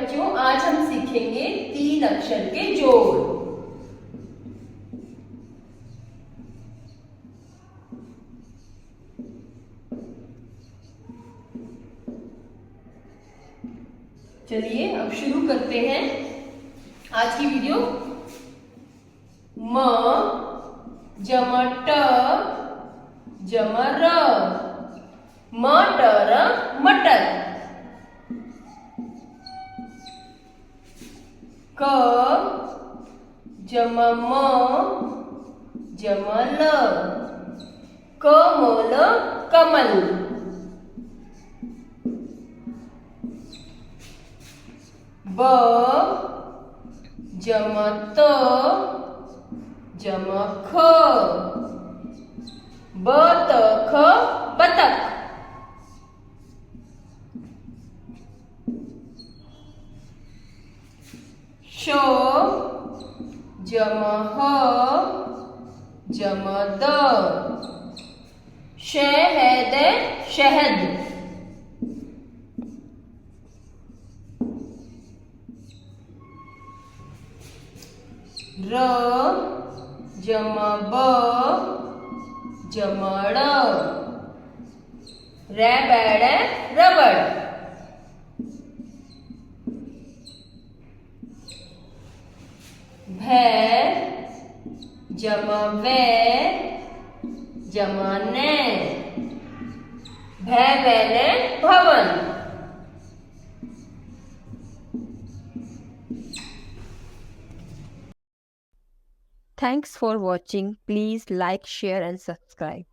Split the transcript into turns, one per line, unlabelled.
बच्चों, आज हम सीखेंगे 3 अक्षर के जोड़। चलिए अब शुरू करते हैं आज की वीडियो। म जमा ट जमा र, मटर मटर। क जमा म जमा ल, कमल कमल। ब जमा त जमा ख, बतख बतख। श जमा ह जमा द, शहद शहद। र जमा ब जमा ड़, रैबड़ रबड़। भै जमा वै जमा नै, भैवन भवन।
Thanks for watching. Please like, share and subscribe.